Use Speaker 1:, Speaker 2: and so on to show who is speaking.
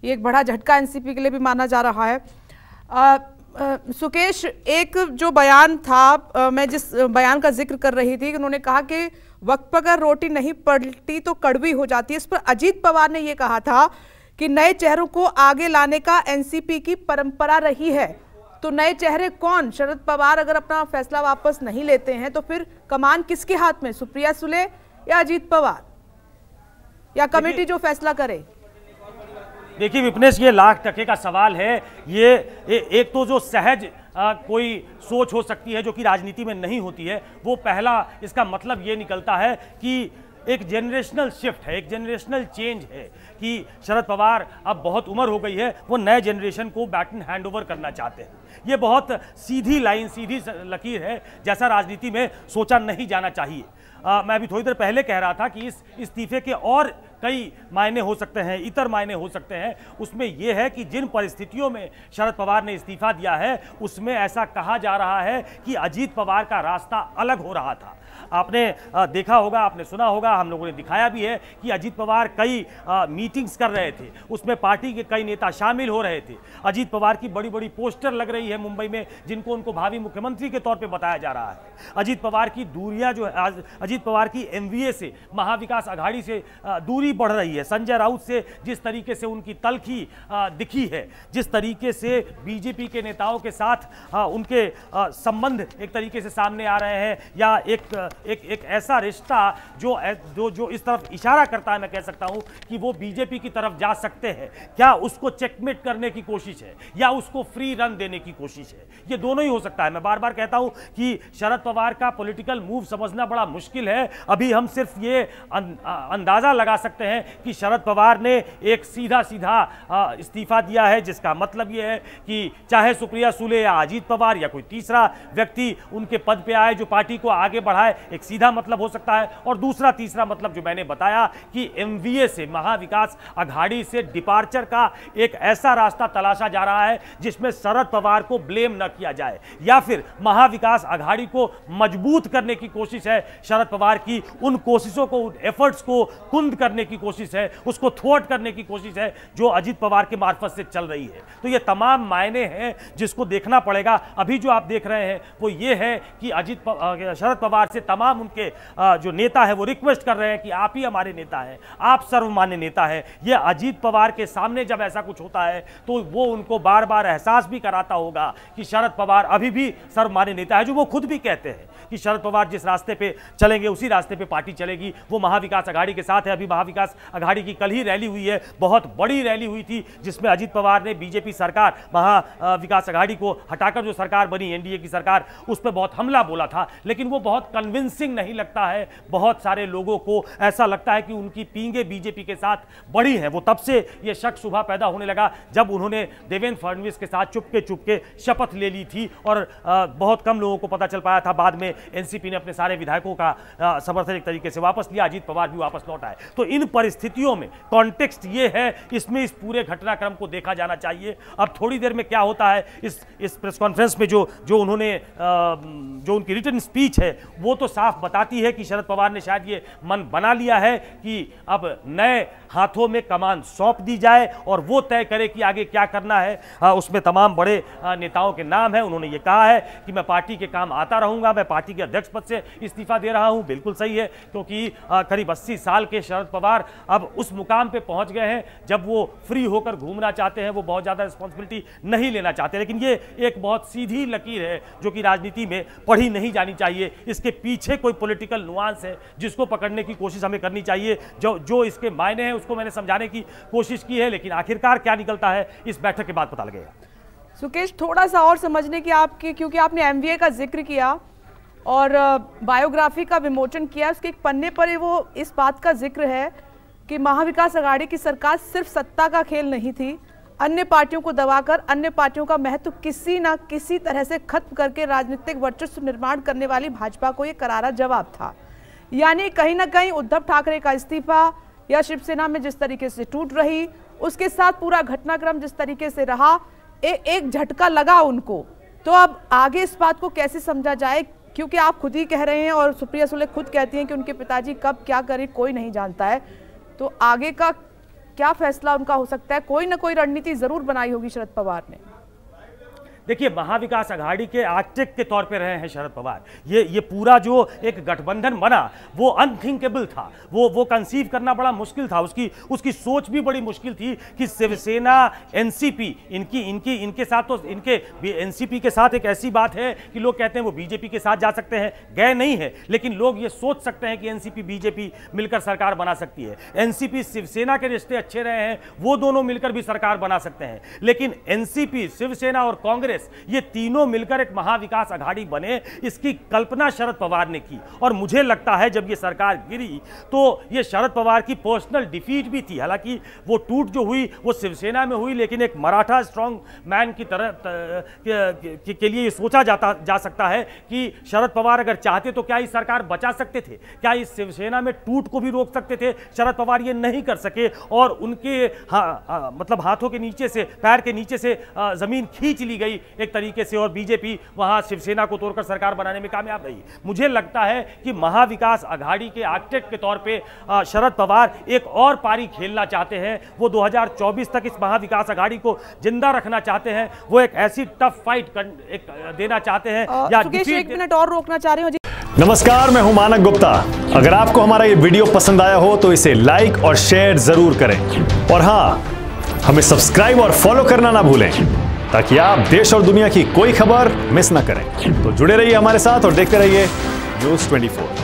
Speaker 1: ये एक बड़ा झटका एनसीपी के लिए भी माना जा रहा है। सुकेश, एक जो बयान था, मैं जिस बयान का जिक्र कर रही थी कि उन्होंने कहा कि वक्त पर अगर रोटी नहीं पलटी तो कड़वी हो जाती है, इस पर अजीत पवार ने ये कहा था कि नए चेहरों को आगे लाने का एनसीपी की परंपरा रही है। तो नए चेहरे कौन? शरद पवार अगर अपना फैसला वापस नहीं लेते हैं तो फिर कमान किसके हाथ में, सुप्रिया सुले या अजीत पवार, या कमेटी जो फैसला करे?
Speaker 2: देखिए विपनेश, ये लाख टके का सवाल है। ये एक तो जो सहज कोई सोच हो सकती है जो कि राजनीति में नहीं होती है, वो पहला इसका मतलब ये निकलता है कि एक जनरेशनल शिफ्ट है, एक जनरेशनल चेंज है कि शरद पवार अब बहुत उम्र हो गई है, वो नए जनरेशन को बैटन हैंडओवर करना चाहते हैं। ये बहुत सीधी लाइन, सीधी लकीर है, जैसा राजनीति में सोचा नहीं जाना चाहिए। मैं अभी थोड़ी देर पहले कह रहा था कि इस इस्तीफे के और कई मायने हो सकते हैं, इतर मायने हो सकते हैं। उसमें यह है कि जिन परिस्थितियों में शरद पवार ने इस्तीफा दिया है उसमें ऐसा कहा जा रहा है कि अजीत पवार का रास्ता अलग हो रहा था। आपने देखा होगा, आपने सुना होगा, हम लोगों ने दिखाया भी है कि अजीत पवार कई मीटिंग्स कर रहे थे, उसमें पार्टी के कई नेता शामिल हो रहे थे। अजीत पवार की बड़ी बड़ी पोस्टर लग रही है मुंबई में, जिनको उनको भावी मुख्यमंत्री के तौर पे बताया जा रहा है। अजीत पवार की दूरियां जो है, अजीत पवार की एमवीए से, महाविकास अघाड़ी से दूरी बढ़ रही है। संजय राउत से जिस तरीके से उनकी तलखी दिखी है, जिस तरीके से बीजेपी के नेताओं के साथ उनके संबंध एक तरीके से सामने आ रहे हैं, या एक ऐसा रिश्ता जो इस तरफ इशारा करता है, मैं कह सकता हूं कि वो बीजेपी की तरफ जा सकते हैं। क्या उसको चेकमेट करने की कोशिश है या उसको फ्री रन देने की कोशिश है? ये दोनों ही हो सकता है। मैं बार बार कहता हूं कि शरद पवार का पॉलिटिकल मूव समझना बड़ा मुश्किल है। अभी हम सिर्फ ये अंदाजा लगा सकते हैं कि शरद पवार ने एक सीधा सीधा इस्तीफा दिया है, जिसका मतलब यह है कि चाहे सुप्रिया सुले या अजीत पवार या कोई तीसरा व्यक्ति उनके पद पे आए जो पार्टी को आगे बढ़ाए, एक सीधा मतलब हो सकता है। और दूसरा तीसरा मतलब जो मैंने बताया कि एमवीए से, महाविकास अघाड़ी से डिपार्चर का एक ऐसा रास्ता तलाशा जा रहा है जिसमें शरद पवार को ब्लेम न किया जाए, या फिर महाविकास अघाड़ी को मजबूत करने की कोशिश है शरद पवार की। उन कोशिशों को, उन एफर्ट्स को कुंद करने की कोशिश है, उसको थ्वॉट करने की कोशिश है जो अजीत पवार के मार्फत से चल रही है। तो ये तमाम मायने हैं जिसको देखना पड़ेगा। अभी जो आप देख रहे हैं वो ये है कि शरद पवार से तमाम उनके जो नेता है वो रिक्वेस्ट कर रहे हैं कि आप ही हमारे नेता हैं, आप सर्वमान्य नेता हैं। ये अजीत पवार के सामने जब ऐसा कुछ होता है तो वो उनको बार बार एहसास भी कराता होगा कि शरद पवार अभी भी सर्वमान्य नेता है, जो वो खुद भी कहते हैं कि शरद पवार जिस रास्ते पे चलेंगे उसी रास्ते पे पार्टी चलेगी। वो महाविकास अघाड़ी के साथ है। अभी महाविकास अघाड़ी की कल ही रैली हुई है, बहुत बड़ी रैली हुई थी, जिसमें अजीत पवार ने बीजेपी सरकार, महाविकास अघाड़ी को हटाकर जो सरकार बनी एनडीए की सरकार, उस पर बहुत हमला बोला था। लेकिन वो बहुत कन्विंसिंग नहीं लगता है। बहुत सारे लोगों को ऐसा लगता है कि उनकी पींगे बीजेपी के साथ बड़ी हैं। वो तब से ये शक सुबह पैदा होने लगा जब उन्होंने देवेंद्र फडणवीस के साथ चुपके शपथ ले ली थी, और बहुत कम लोगों को पता चल पाया था। बाद में एनसीपी ने अपने सारे विधायकों का समर्थन एक तरीके से वापस लिया, अजीत पवार भी वापस लौट आए। तो इन परिस्थितियों में कॉन्टेक्स्ट ये है, इसमें इस पूरे घटनाक्रम को देखा जाना चाहिए। अब थोड़ी देर में क्या होता है इस प्रेस कॉन्फ्रेंस में जो उनकी रिटन स्पीच है वो तो साफ बताती है कि शरद पवार ने शायद ये मन बना लिया है कि अब नए हाथों में कमान सौंप दी जाए और वो तय करे कि आगे क्या करना है। उसमें तमाम बड़े नेताओं के नाम हैं। उन्होंने ये कहा है कि मैं पार्टी के काम आता रहूंगा, मैं पार्टी के अध्यक्ष पद से इस्तीफा दे रहा हूं। बिल्कुल सही है, क्योंकि करीब 80 साल के शरद पवार अब उस मुकाम पे पहुंच गए हैं जब वो फ्री होकर घूमना चाहते हैं, वो बहुत ज्यादा रिस्पॉन्सिबिलिटी नहीं लेना चाहते। लेकिन ये एक बहुत सीधी लकीर है जो कि राजनीति में पढ़ी नहीं जानी चाहिए। इसके पीछे कोई पॉलिटिकल नुआंस है जिसको पकड़ने की कोशिश हमें करनी चाहिए। जो इसके मायने हैं उसको मैंने समझाने की कोशिश की है, लेकिन आखिरकार क्या निकलता है इस बैठक के बाद पता लगेगा।
Speaker 1: सुकेश, थोड़ा सा और समझने की आपकी, क्योंकि आपने एमवीए का जिक्र किया और बायोग्राफी का विमोचन किया, उसके एक पन्ने पर वो इस बात का जिक्र है कि महाविकास अघाड़ी की सरकार सिर्फ सत्ता का खेल नहीं थी, अन्य पार्टियों को दबाकर अन्य पार्टियों का महत्व किसी न किसी तरह से खत्म करके राजनीतिक वर्चस्व निर्माण करने वाली भाजपा को यह करारा जवाब था। यानी कहीं ना कहीं उद्धव ठाकरे का इस्तीफा या शिवसेना में जिस तरीके से टूट रही, उसके साथ पूरा घटनाक्रम जिस तरीके से रहा, एक झटका लगा उनको। तो अब आगे इस बात को कैसे समझा जाए, क्योंकि आप खुद ही कह रहे हैं और सुप्रिया सुले खुद कहती हैं कि उनके पिताजी कब क्या करें कोई नहीं जानता है। तो आगे का क्या फैसला उनका हो सकता है? कोई ना कोई रणनीति जरूर बनाई होगी शरद पवार ने।
Speaker 2: देखिए, महाविकास अघाड़ी के आर्किटेक्ट के तौर पे रहे हैं शरद पवार। ये पूरा जो एक गठबंधन बना वो अनथिंकेबल था, वो कंसीव करना बड़ा मुश्किल था। उसकी सोच भी बड़ी मुश्किल थी कि शिवसेना, एनसीपी, इनके साथ, तो इनके एनसीपी के साथ एक ऐसी बात है कि लोग कहते हैं वो बीजेपी के साथ जा सकते हैं, गए नहीं है, लेकिन लोग ये सोच सकते हैं कि एनसीपी बीजेपी मिलकर सरकार बना सकती है। एनसीपी शिवसेना के रिश्ते अच्छे रहे हैं, वो दोनों मिलकर भी सरकार बना सकते हैं, लेकिन एनसीपी, शिवसेना और कांग्रेस, ये तीनों मिलकर एक महाविकास अघाड़ी बने, इसकी कल्पना शरद पवार ने की। और मुझे लगता है जब ये सरकार गिरी तो ये शरद पवार की पर्सनल डिफीट भी थी। हालांकि वो टूट जो हुई वो शिवसेना में हुई, लेकिन एक मराठा स्ट्रांग मैन की तरह के लिए ये सोचा जा सकता है कि शरद पवार अगर चाहते तो क्या इस सरकार बचा सकते थे, क्या इस शिवसेना में टूट को भी रोक सकते थे। शरद पवार ये नहीं कर सके और उनके मतलब हाथों के नीचे से, पैर के नीचे से जमीन खींच ली गई एक तरीके से, और बीजेपी वहां शिवसेना को तोड़कर सरकार बनाने में कामयाब रही। मुझे लगता है कि महाविकास अघाड़ी के आर्किटेक्ट के तौर पे शरद पवार एक और पारी खेलना चाहते हैं। वो 2024 तक इस महाविकास अघाड़ी को जिंदा रखना चाहते हैं। वो एक ऐसी टफ फाइट देना चाहते हैं या
Speaker 1: एक मिनट और रोकना चाह रहे हो।
Speaker 3: नमस्कार, मैं हूं मानक गुप्ता। अगर आपको हमारा ये वीडियो पसंद आया हो तो इसे लाइक और शेयर जरूर करें, और हां, हमें सब्सक्राइब और फॉलो करना ना भूलें ताकि आप देश और दुनिया की कोई खबर मिस ना करें। तो जुड़े रहिए हमारे साथ और देखते रहिए न्यूज़ 24।